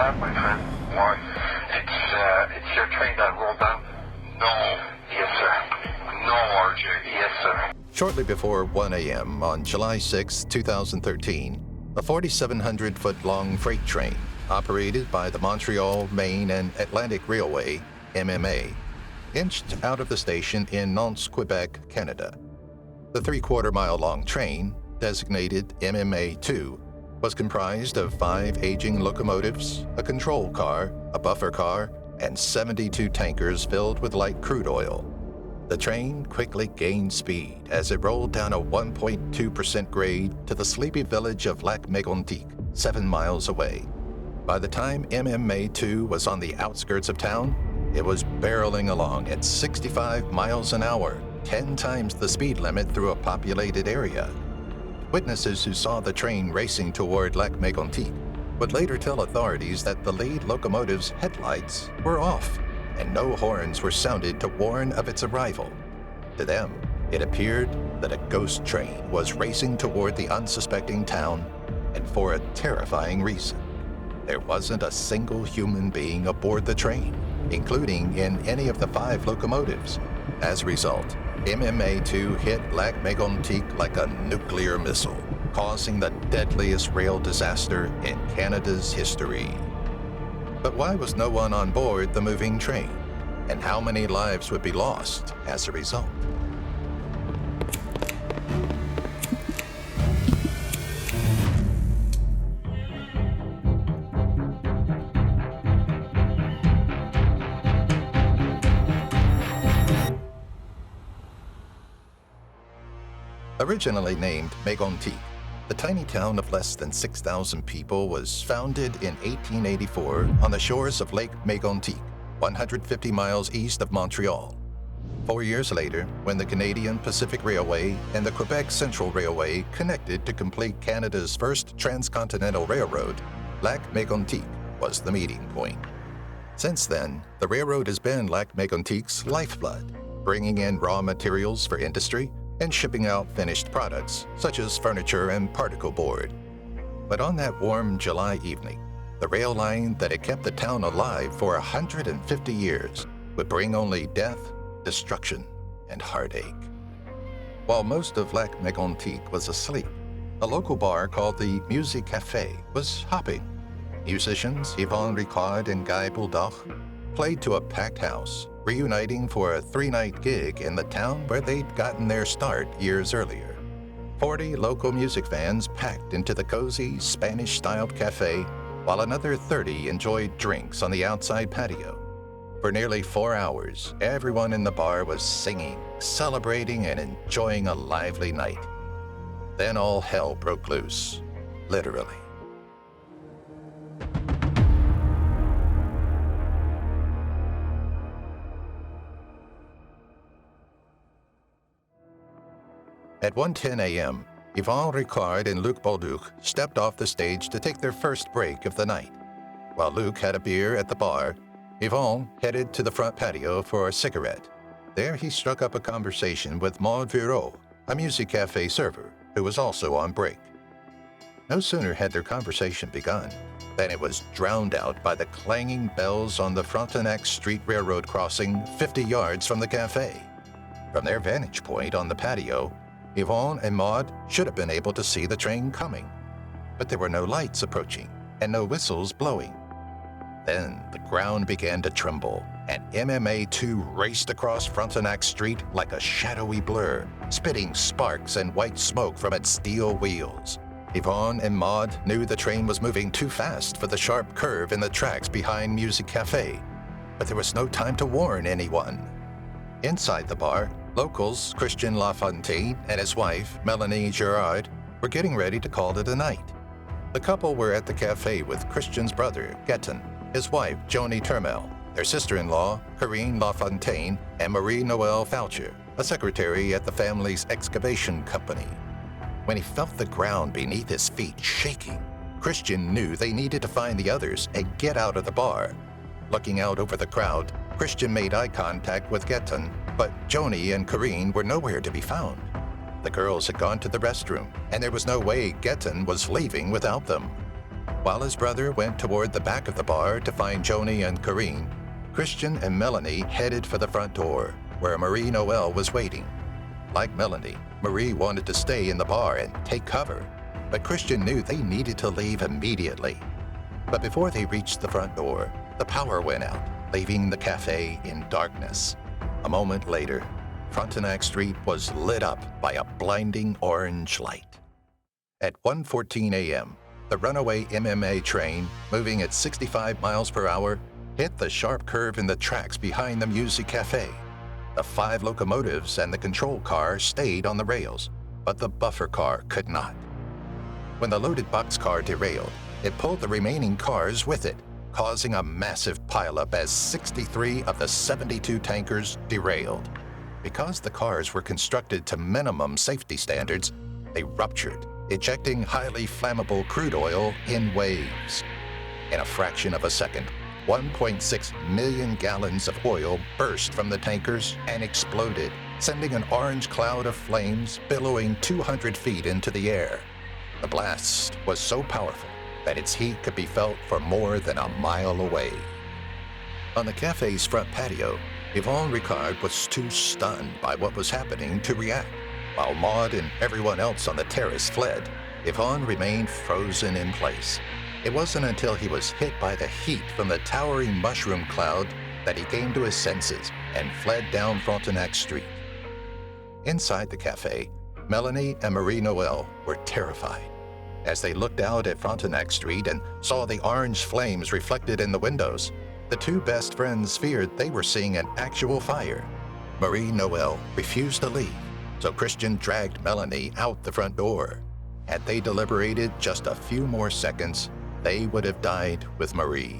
that, my friend? Why? It's your train that rolled down. No. Yes, sir. No, RJ. Yes, sir. Shortly before 1 a.m. on July 6, 2013, a 4,700-foot-long freight train operated by the Montreal, Maine, and Atlantic Railway, MMA, inched out of the station in Nantes, Quebec, Canada. The three-quarter-mile-long train, designated MMA-2, was comprised of 5 aging locomotives, a control car, a buffer car, and 72 tankers filled with light crude oil. The train quickly gained speed as it rolled down a 1.2% grade to the sleepy village of Lac Mégantic, 7 miles away. By the time MMA-2 was on the outskirts of town, it was barreling along at 65 miles an hour, 10 times the speed limit through a populated area. Witnesses who saw the train racing toward Lac Mégantic would later tell authorities that the lead locomotive's headlights were off and no horns were sounded to warn of its arrival. To them, it appeared that a ghost train was racing toward the unsuspecting town, and for a terrifying reason. There wasn't a single human being aboard the train, including in any of the 5 locomotives. As a result, MMA-2 hit Lac Mégantic like a nuclear missile, causing the deadliest rail disaster in Canada's history. But why was no one on board the moving train? And how many lives would be lost as a result? Originally named Mégantic, the tiny town of less than 6,000 people was founded in 1884 on the shores of Lac Mégantic, 150 miles east of Montreal. 4 years later, when the Canadian Pacific Railway and the Quebec Central Railway connected to complete Canada's first transcontinental railroad, Lac Mégantic was the meeting point. Since then, the railroad has been Lac Mégantic's lifeblood, bringing in raw materials for industry and shipping out finished products, such as furniture and particle board. But on that warm July evening, the rail line that had kept the town alive for 150 years would bring only death, destruction, and heartache. While most of Lac Mégantic was asleep, a local bar called the Musique Café was hopping. Musicians Yvon Ricard and Guy Bouldoch played to a packed house, reuniting for a 3-night gig in the town where they'd gotten their start years earlier. 40 local music fans packed into the cozy, Spanish-styled cafe, while another 30 enjoyed drinks on the outside patio. For nearly 4 hours, everyone in the bar was singing, celebrating, and enjoying a lively night. Then all hell broke loose, literally. At 1:10 a.m., Yvon Ricard and Luc Bolduc stepped off the stage to take their first break of the night. While Luc had a beer at the bar, Yvon headed to the front patio for a cigarette. There he struck up a conversation with Maud Viraud, a Musique Café server, who was also on break. No sooner had their conversation begun than it was drowned out by the clanging bells on the Frontenac Street Railroad crossing 50 yards from the cafe. From their vantage point on the patio, Yvon and Maud should have been able to see the train coming, but there were no lights approaching and no whistles blowing. Then the ground began to tremble, and MMA-2 raced across Frontenac Street like a shadowy blur, spitting sparks and white smoke from its steel wheels. Yvon and Maud knew the train was moving too fast for the sharp curve in the tracks behind Musique Café, but there was no time to warn anyone. Inside the bar, locals Christian Lafontaine and his wife, Melanie Girard, were getting ready to call it a night. The couple were at the cafe with Christian's brother, Getton, his wife, Joni Turmel, their sister-in-law, Corinne Lafontaine, and Marie-Noël Foucher, a secretary at the family's excavation company. When he felt the ground beneath his feet shaking, Christian knew they needed to find the others and get out of the bar. Looking out over the crowd, Christian made eye contact with Getton, but Joni and Corinne were nowhere to be found. The girls had gone to the restroom, and there was no way Getton was leaving without them. While his brother went toward the back of the bar to find Joni and Corinne, Christian and Melanie headed for the front door, where Marie Noel was waiting. Like Melanie, Marie wanted to stay in the bar and take cover, but Christian knew they needed to leave immediately. But before they reached the front door, the power went out, leaving the cafe in darkness. A moment later, Frontenac Street was lit up by a blinding orange light. At 1:14 a.m., the runaway MMA train, moving at 65 miles per hour, hit the sharp curve in the tracks behind the Music Cafe. The 5 locomotives and the control car stayed on the rails, but the buffer car could not. When the loaded boxcar derailed, it pulled the remaining cars with it, causing a massive pileup as 63 of the 72 tankers derailed. Because the cars were constructed to minimum safety standards, they ruptured, ejecting highly flammable crude oil in waves. In a fraction of a second, 1.6 million gallons of oil burst from the tankers and exploded, sending an orange cloud of flames billowing 200 feet into the air. The blast was so powerful that its heat could be felt for more than a mile away. On the cafe's front patio, Yvonne Ricard was too stunned by what was happening to react. While Maud and everyone else on the terrace fled, Yvonne remained frozen in place. It wasn't until he was hit by the heat from the towering mushroom cloud that he came to his senses and fled down Frontenac Street. Inside the cafe, Melanie and Marie Noel were terrified. As they looked out at Frontenac Street and saw the orange flames reflected in the windows, the 2 best friends feared they were seeing an actual fire. Marie Noel refused to leave, so Christian dragged Melanie out the front door. Had they deliberated just a few more seconds, they would have died with Marie.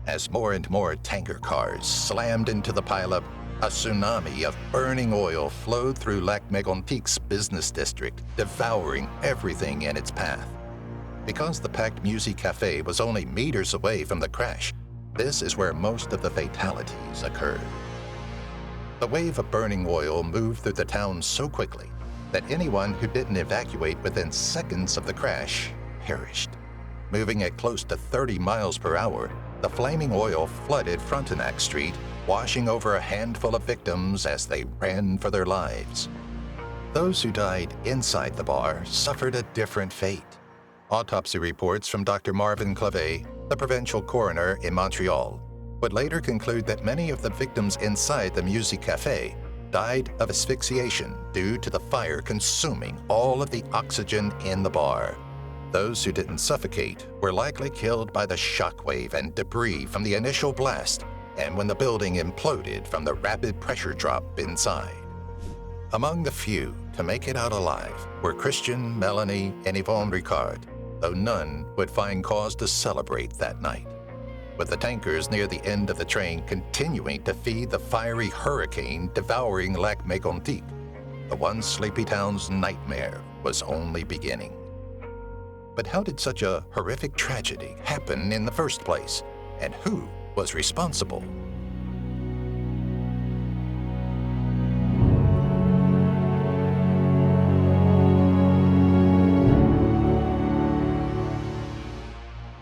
As more and more tanker cars slammed into the pileup, a tsunami of burning oil flowed through Lac Mégantic's business district, devouring everything in its path. Because the packed Music Cafe was only meters away from the crash, this is where most of the fatalities occurred. The wave of burning oil moved through the town so quickly that anyone who didn't evacuate within seconds of the crash perished. Moving at close to 30 miles per hour, the flaming oil flooded Frontenac Street, washing over a handful of victims as they ran for their lives. Those who died inside the bar suffered a different fate. Autopsy reports from Dr. Marvin Clavet, the provincial coroner in Montreal, would later conclude that many of the victims inside the Music Cafe died of asphyxiation due to the fire consuming all of the oxygen in the bar. Those who didn't suffocate were likely killed by the shockwave and debris from the initial blast and when the building imploded from the rapid pressure drop inside. Among the few to make it out alive were Christian, Melanie, and Yvonne Ricard, though none would find cause to celebrate that night. With the tankers near the end of the train continuing to feed the fiery hurricane devouring Lac Mégantic, the once sleepy town's nightmare was only beginning. But how did such a horrific tragedy happen in the first place, and who was responsible?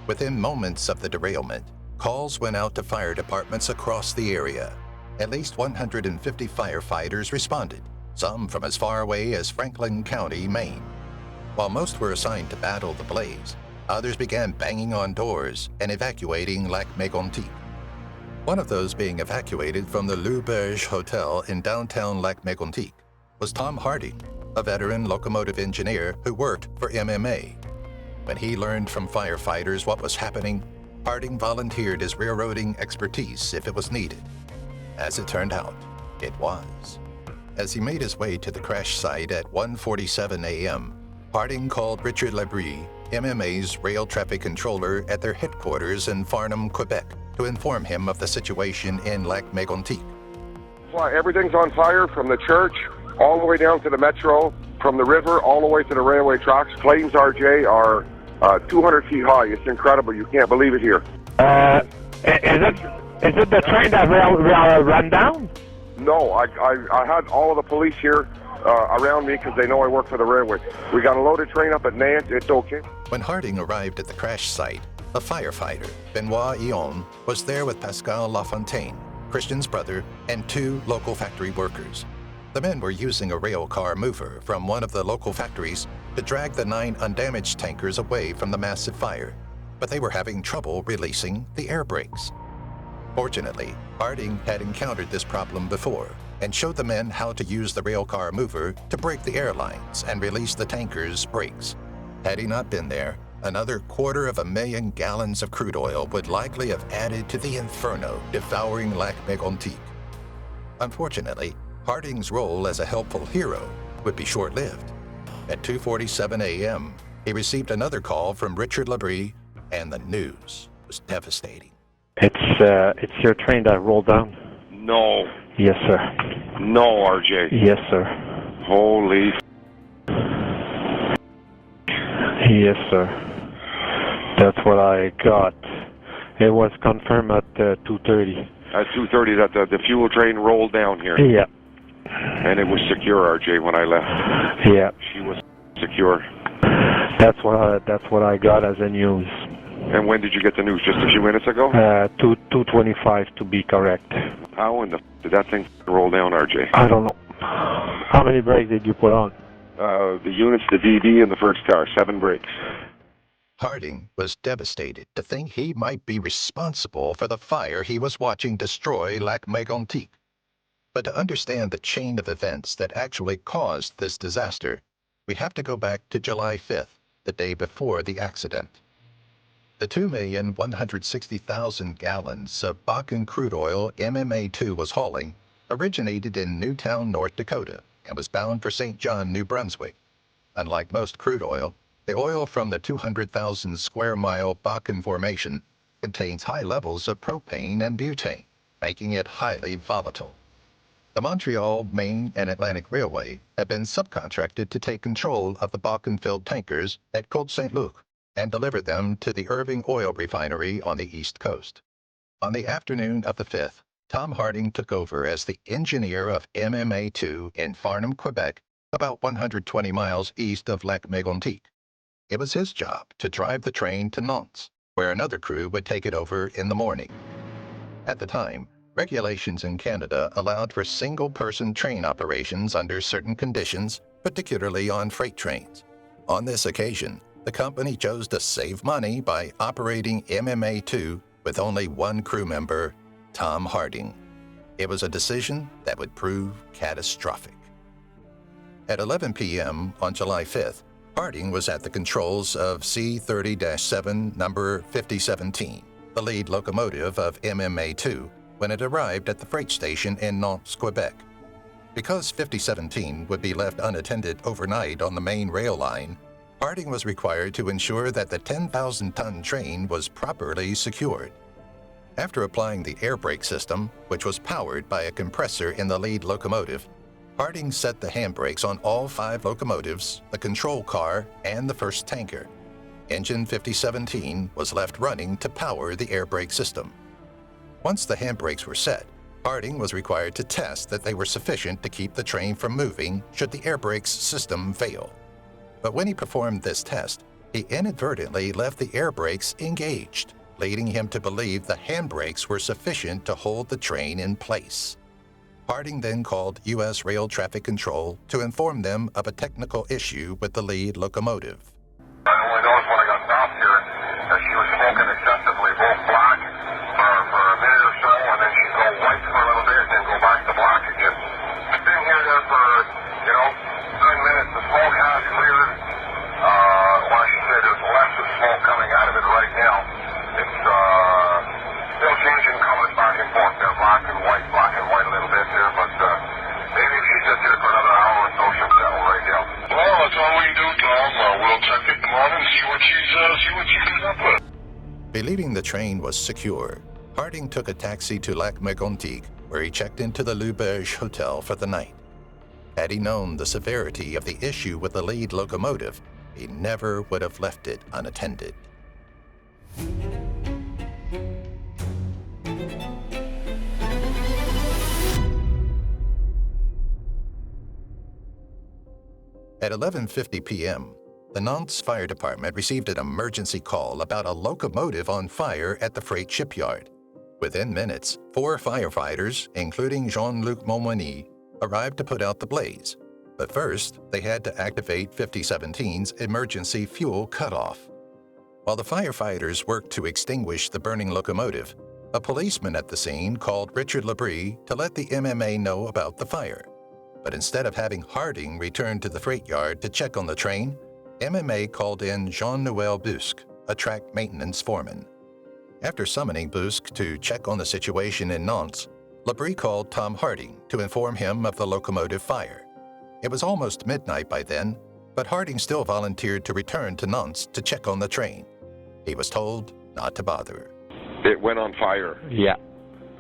Within moments of the derailment, calls went out to fire departments across the area. At least 150 firefighters responded, some from as far away as Franklin County, Maine. While most were assigned to battle the blaze, others began banging on doors and evacuating Lac Mégantic. One of those being evacuated from the L'Auberge Hotel in downtown Lac Mégantic was Tom Harding, a veteran locomotive engineer who worked for MMA. When he learned from firefighters what was happening, Harding volunteered his railroading expertise if it was needed. As it turned out, it was. As he made his way to the crash site at 1:47 a.m., Harding called Richard Labrie, MMA's rail traffic controller at their headquarters in Farnham, Quebec, to inform him of the situation in Lac Mégantic. Everything's on fire from the church all the way down to the metro, from the river all the way to the railway tracks. Flames, RJ, are 200 feet high. It's incredible. You can't believe it here. Is it the train that will run down? No, I had all of the police here around me because they know I work for the railway. We got a loaded train up at Nantes. It's okay. When Harding arrived at the crash site, a firefighter, Benoit Ion, was there with Pascal Lafontaine, Christian's brother, and 2 local factory workers. The men were using a rail car mover from one of the local factories to drag the 9 undamaged tankers away from the massive fire, but they were having trouble releasing the air brakes. Fortunately, Harding had encountered this problem before and showed the men how to use the rail car mover to brake the air lines and release the tankers' brakes. Had he not been there, another 250,000 gallons of crude oil would likely have added to the Inferno devouring Lac Mégantic. Unfortunately, Harding's role as a helpful hero would be short-lived. At 2:47 a.m., he received another call from Richard Labrie, and the news was devastating. It's your train that rolled down? No. Yes, sir. No, RJ. Yes, sir. Holy Yes, sir. That's what I got. It was confirmed at 2:30. At 2:30 that the fuel train rolled down here. Yeah. And it was secure, RJ, when I left. Yeah. She was secure. That's what I got as a news. And when did you get the news? Just a few minutes ago? 2:25 to be correct. How in the did that thing roll down, RJ? I don't know. How many brakes did you put on? The units, the DD, and the first car, 7 brakes. Harding was devastated to think he might be responsible for the fire he was watching destroy Lac Mégantic. But to understand the chain of events that actually caused this disaster, we have to go back to July 5th, the day before the accident. The 2,160,000 gallons of Bakken crude oil MMA2 was hauling originated in Newtown, North Dakota, and was bound for St. John, New Brunswick. Unlike most crude oil, the oil from the 200,000 square mile Bakken formation contains high levels of propane and butane, making it highly volatile. The Montreal, Maine, and Atlantic Railway had been subcontracted to take control of the Bakken-filled tankers at Côte Saint-Luc and deliver them to the Irving Oil Refinery on the East Coast. On the afternoon of the 5th, Tom Harding took over as the engineer of MMA2 in Farnham, Quebec, about 120 miles east of Lac Mégantic. It was his job to drive the train to Nantes, where another crew would take it over in the morning. At the time, regulations in Canada allowed for single-person train operations under certain conditions, particularly on freight trains. On this occasion, the company chose to save money by operating MMA2 with only one crew member, Tom Harding. It was a decision that would prove catastrophic. At 11 p.m. on July 5th, Harding was at the controls of C-30-7 number 5017, the lead locomotive of MMA2, when it arrived at the freight station in Nantes, Quebec. Because 5017 would be left unattended overnight on the main rail line, Harding was required to ensure that the 10,000-ton train was properly secured. After applying the air brake system, which was powered by a compressor in the lead locomotive, Harding set the handbrakes on all 5 locomotives, the control car, and the first tanker. Engine 5017 was left running to power the air brake system. Once the handbrakes were set, Harding was required to test that they were sufficient to keep the train from moving should the air brakes system fail. But when he performed this test, he inadvertently left the air brakes engaged, leading him to believe the handbrakes were sufficient to hold the train in place. Harding then called U.S. Rail Traffic Control to inform them of a technical issue with the lead locomotive. I only noticed when I got stopped here that she was smoking excessively, both black for a minute or so, and then she'd go white for a little bit, and then go back to black again. I've been here there for, 9 minutes. The smoke has cleared. Well, I should say there's less of smoke coming out of it right now. It's still changing colors back and forth there, black and white a little bit there, but maybe if she sits here for another hour or so, she'll settle right now. Well, that's all we can do, Tom. We'll check it tomorrow and see what she comes up with. Believing the train was secure, Harding took a taxi to Lac Mégantic, where he checked into the L'Auberge Hotel for the night. Had he known the severity of the issue with the lead locomotive, he never would have left it unattended. At 11:50 p.m., the Nantes Fire Department received an emergency call about a locomotive on fire at the freight shipyard. Within minutes, 4 firefighters, including Jean-Luc Montmagny, arrived to put out the blaze. But first, they had to activate 5017's emergency fuel cutoff. While the firefighters worked to extinguish the burning locomotive, a policeman at the scene called Richard Labrie to let the MMA know about the fire. But instead of having Harding return to the freight yard to check on the train, MMA called in Jean-Noël Busque, a track maintenance foreman. After summoning Busque to check on the situation in Nantes, Labrie called Tom Harding to inform him of the locomotive fire. It was almost midnight by then, but Harding still volunteered to return to Nantes to check on the train. He was told not to bother. It went on fire. Yeah.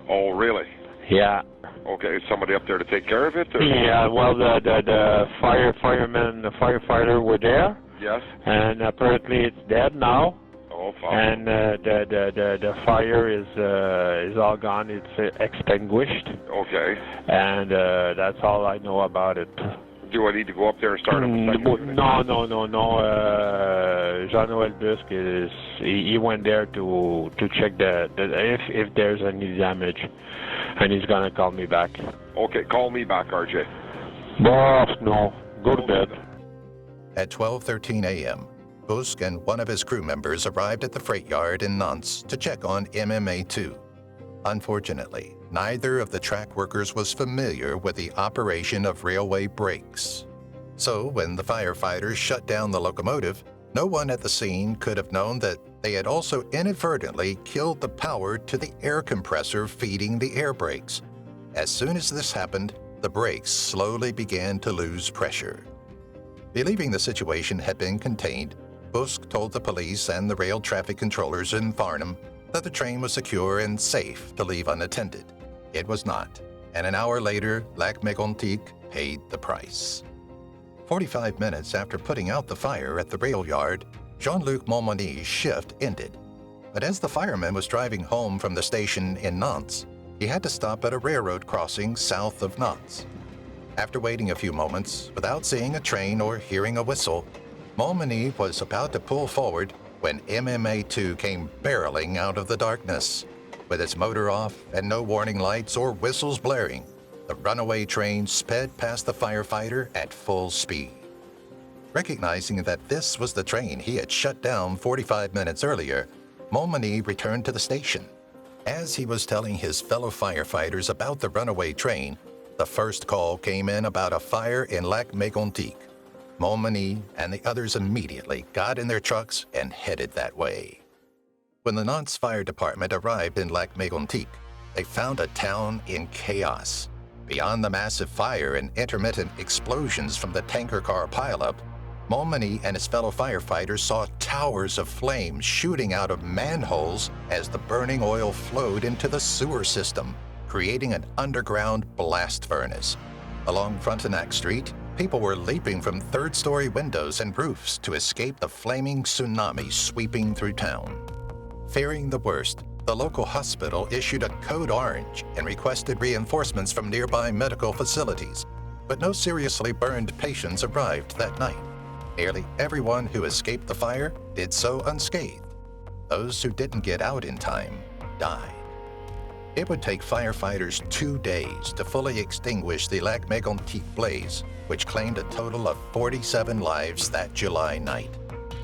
Oh, really? Yeah. Okay, is somebody up there to take care of it? Or? Yeah, well, the firefighter were there. Yes. And apparently it's dead now. Oh, fuck. And the fire is all gone. It's extinguished. Okay. And that's all I know about it. Do I need to go up there and start up a second unit? No. Jean-Noël Busque he went there to check if there's any damage, and he's gonna call me back. Okay, call me back, RJ. Boss, no. Go to bed. At 12:13 a.m., Busque and one of his crew members arrived at the freight yard in Nantes to check on MMA-2. Unfortunately, neither of the track workers was familiar with the operation of railway brakes. So when the firefighters shut down the locomotive, no one at the scene could have known that they had also inadvertently killed the power to the air compressor feeding the air brakes. As soon as this happened, the brakes slowly began to lose pressure. Believing the situation had been contained, Busque told the police and the rail traffic controllers in Farnham that the train was secure and safe to leave unattended. It was not, and an hour later, Lac Mégantic paid the price. 45 minutes after putting out the fire at the rail yard, Jean-Luc Montmagny's shift ended. But as the fireman was driving home from the station in Nantes, he had to stop at a railroad crossing south of Nantes. After waiting a few moments, without seeing a train or hearing a whistle, Montmagny was about to pull forward when MMA-2 came barreling out of the darkness. With its motor off and no warning lights or whistles blaring, the runaway train sped past the firefighter at full speed. Recognizing that this was the train he had shut down 45 minutes earlier, Montmagny returned to the station. As he was telling his fellow firefighters about the runaway train, the first call came in about a fire in Lac Mégantic. Montmagny and the others immediately got in their trucks and headed that way. When the Nantes Fire Department arrived in Lac Mégantic, they found a town in chaos. Beyond the massive fire and intermittent explosions from the tanker car pileup, Montmagny and his fellow firefighters saw towers of flames shooting out of manholes as the burning oil flowed into the sewer system, creating an underground blast furnace. Along Frontenac Street, people were leaping from third-story windows and roofs to escape the flaming tsunami sweeping through town. Fearing the worst, the local hospital issued a code orange and requested reinforcements from nearby medical facilities, but no seriously burned patients arrived that night. Nearly everyone who escaped the fire did so unscathed. Those who didn't get out in time died. It would take firefighters 2 days to fully extinguish the Lac Mégantic blaze, which claimed a total of 47 lives that July night.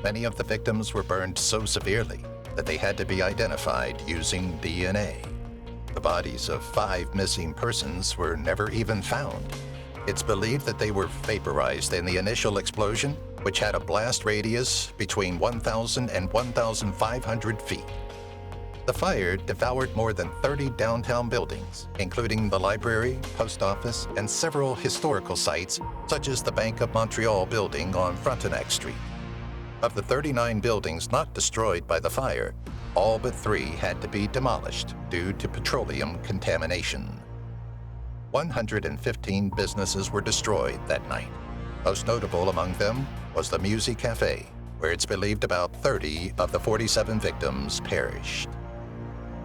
Many of the victims were burned so severely that they had to be identified using DNA. The bodies of 5 missing persons were never even found. It's believed that they were vaporized in the initial explosion, which had a blast radius between 1,000 and 1,500 feet. The fire devoured more than 30 downtown buildings, including the library, post office, and several historical sites, such as the Bank of Montreal building on Frontenac Street. Of the 39 buildings not destroyed by the fire, all but 3 had to be demolished due to petroleum contamination. 115 businesses were destroyed that night. Most notable among them was the Music Cafe, where it's believed about 30 of the 47 victims perished.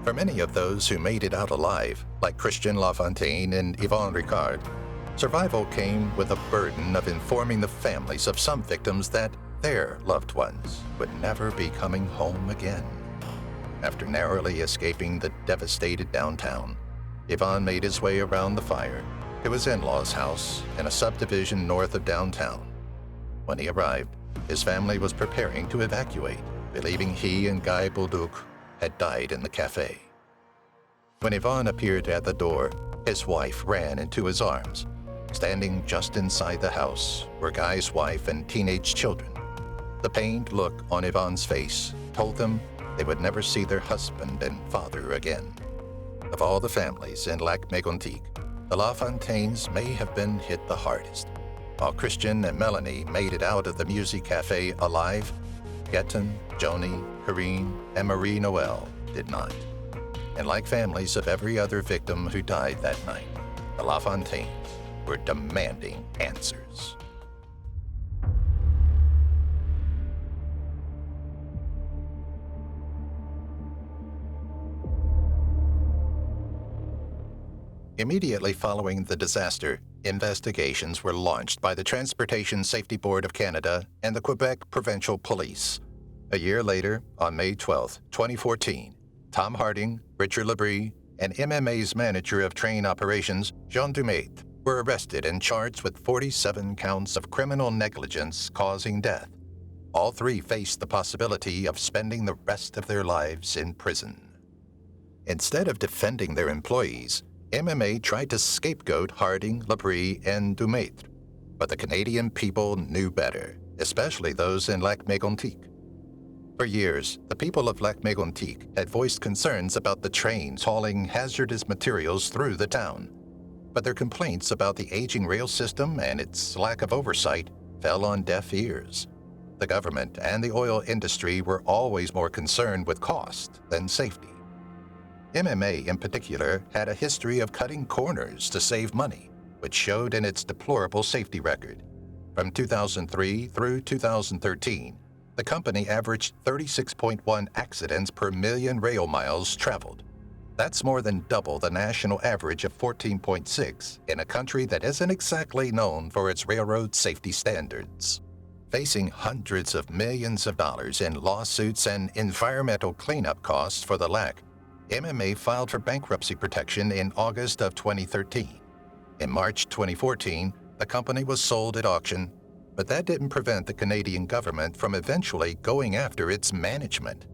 For many of those who made it out alive, like Christian Lafontaine and Yvonne Ricard, survival came with a burden of informing the families of some victims that their loved ones would never be coming home again. After narrowly escaping the devastated downtown, Yvon made his way around the fire to his in-laws' house in a subdivision north of downtown. When he arrived, his family was preparing to evacuate, believing he and Guy Bolduc had died in the cafe. When Yvon appeared at the door, his wife ran into his arms. Standing just inside the house were Guy's wife and teenage children. The pained look on Yvonne's face told them they would never see their husband and father again. Of all the families in Lac Mégantic, the LaFontaines may have been hit the hardest. While Christian and Melanie made it out of the music cafe alive, Gaetan, Joni, Corinne, and Marie-Noël did not. And like families of every other victim who died that night, the LaFontaines were demanding answers. Immediately following the disaster, investigations were launched by the Transportation Safety Board of Canada and the Quebec Provincial Police. A year later, on May 12, 2014, Tom Harding, Richard Labrie, and MMA's manager of train operations, Jean Dumaitre, were arrested and charged with 47 counts of criminal negligence causing death. All three faced the possibility of spending the rest of their lives in prison. Instead of defending their employees, MMA tried to scapegoat Harding, Labrie, and Dumaitre. But the Canadian people knew better, especially those in Lac Mégantic. For years, the people of Lac Mégantic had voiced concerns about the trains hauling hazardous materials through the town. But their complaints about the aging rail system and its lack of oversight fell on deaf ears. The government and the oil industry were always more concerned with cost than safety. MMA, in particular, had a history of cutting corners to save money, which showed in its deplorable safety record. From 2003 through 2013, the company averaged 36.1 accidents per million rail miles traveled. That's more than double the national average of 14.6 in a country that isn't exactly known for its railroad safety standards. Facing hundreds of millions of dollars in lawsuits and environmental cleanup costs for the Lac, MMA filed for bankruptcy protection in August of 2013. In March 2014, the company was sold at auction, but that didn't prevent the Canadian government from eventually going after its management.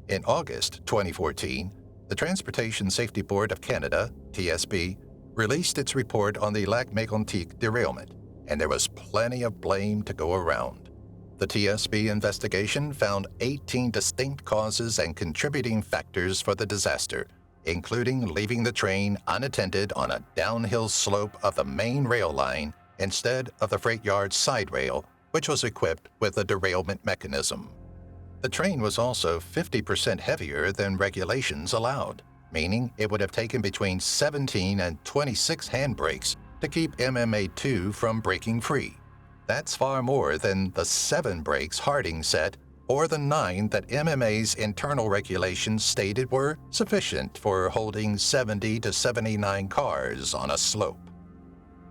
In August 2014, the Transportation Safety Board of Canada, TSB, released its report on the Lac Mégantic derailment, and there was plenty of blame to go around. The TSB investigation found 18 distinct causes and contributing factors for the disaster, including leaving the train unattended on a downhill slope of the main rail line instead of the freight yard's side rail, which was equipped with a derailment mechanism. The train was also 50% heavier than regulations allowed, meaning it would have taken between 17 and 26 handbrakes to keep MMA2 from breaking free. That's far more than the 7 brakes Harding set or the 9 that MMA's internal regulations stated were sufficient for holding 70 to 79 cars on a slope.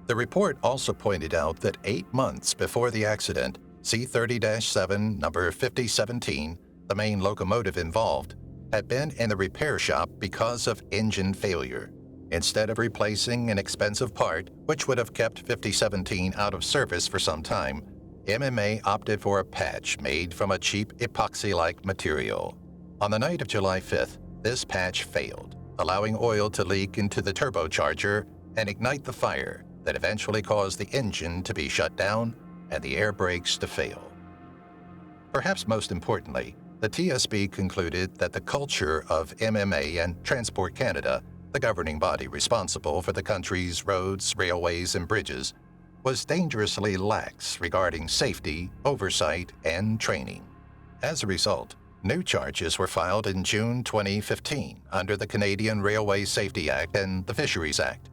The report also pointed out that 8 months before the accident, C30-7 number 5017, the main locomotive involved, had been in the repair shop because of engine failure. Instead of replacing an expensive part, which would have kept 5017 out of service for some time, MMA opted for a patch made from a cheap epoxy-like material. On the night of July 5th, this patch failed, allowing oil to leak into the turbocharger and ignite the fire that eventually caused the engine to be shut down and the air brakes to fail. Perhaps most importantly, the TSB concluded that the culture of MMA and Transport Canada, the governing body responsible for the country's roads, railways, and bridges, was dangerously lax regarding safety, oversight, and training. As a result, new charges were filed in June 2015 under the Canadian Railway Safety Act and the Fisheries Act.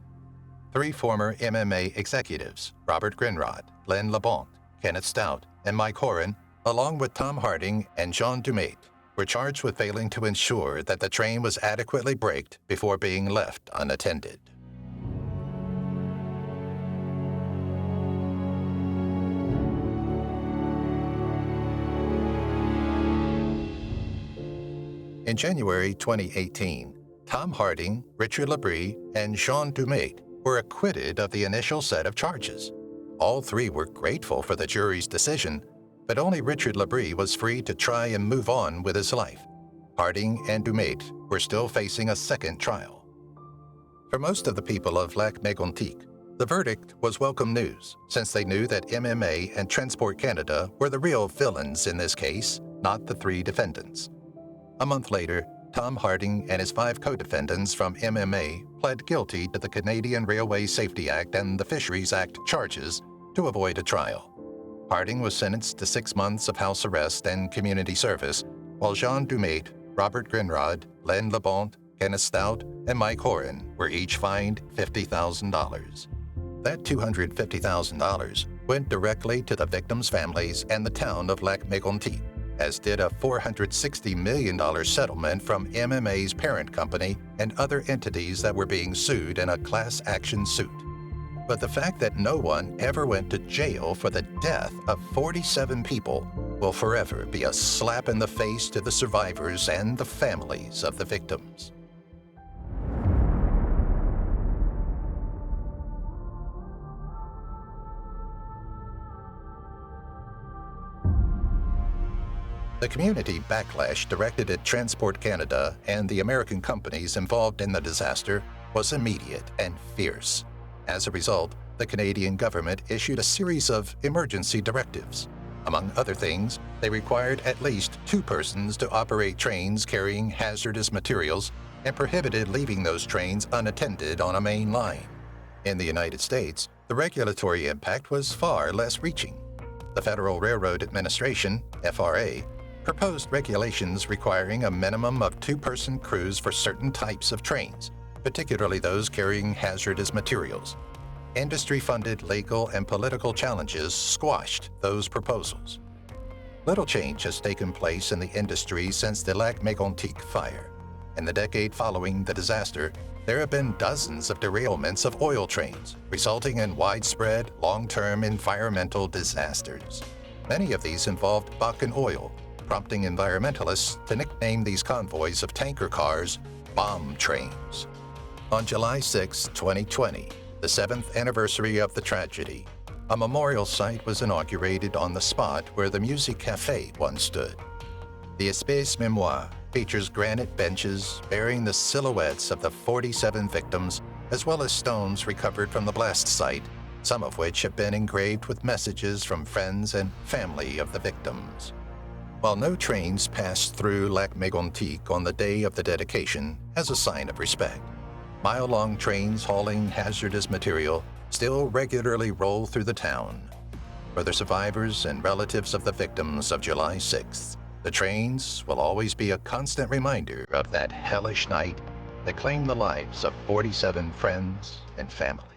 3 former MMA executives, Robert Grinrod, Glenn LeBonte, Kenneth Stout, and Mike Horan, along with Tom Harding and Jean Dumaitre, were charged with failing to ensure that the train was adequately braked before being left unattended. In January 2018, Tom Harding, Richard Labrie, and Jean Dumait were acquitted of the initial set of charges. All three were grateful for the jury's decision, but only Richard Labrie was free to try and move on with his life. Harding and Dumait were still facing a second trial. For most of the people of Lac Mégantic, the verdict was welcome news, since they knew that MMA and Transport Canada were the real villains in this case, not the three defendants. A month later, Tom Harding and his 5 co-defendants from MMA pled guilty to the Canadian Railway Safety Act and the Fisheries Act charges to avoid a trial. Harding was sentenced to 6 months of house arrest and community service, while Jean Dumait, Robert Grinrod, Len Lebont, Kenneth Stout, and Mike Horan were each fined $50,000. That $250,000 went directly to the victims' families and the town of Lac Mégantic, as did a $460 million settlement from MMA's parent company and other entities that were being sued in a class action suit. But the fact that no one ever went to jail for the death of 47 people will forever be a slap in the face to the survivors and the families of the victims. The community backlash directed at Transport Canada and the American companies involved in the disaster was immediate and fierce. As a result, the Canadian government issued a series of emergency directives. Among other things, they required at least 2 persons to operate trains carrying hazardous materials and prohibited leaving those trains unattended on a main line. In the United States, the regulatory impact was far less reaching. The Federal Railroad Administration, FRA, proposed regulations requiring a minimum of 2-person crews for certain types of trains, particularly those carrying hazardous materials. Industry-funded legal and political challenges squashed those proposals. Little change has taken place in the industry since the Lac Mégantic fire. In the decade following the disaster, there have been dozens of derailments of oil trains, resulting in widespread, long-term environmental disasters. Many of these involved Bakken oil, prompting environmentalists to nickname these convoys of tanker cars bomb trains. On July 6, 2020, the 7th anniversary of the tragedy, a memorial site was inaugurated on the spot where the Musique Café once stood. The Espace Mémoire features granite benches bearing the silhouettes of the 47 victims, as well as stones recovered from the blast site, some of which have been engraved with messages from friends and family of the victims. While no trains passed through Lac Mégantic on the day of the dedication as a sign of respect, mile-long trains hauling hazardous material still regularly roll through the town. For the survivors and relatives of the victims of July 6th, the trains will always be a constant reminder of that hellish night that claimed the lives of 47 friends and family.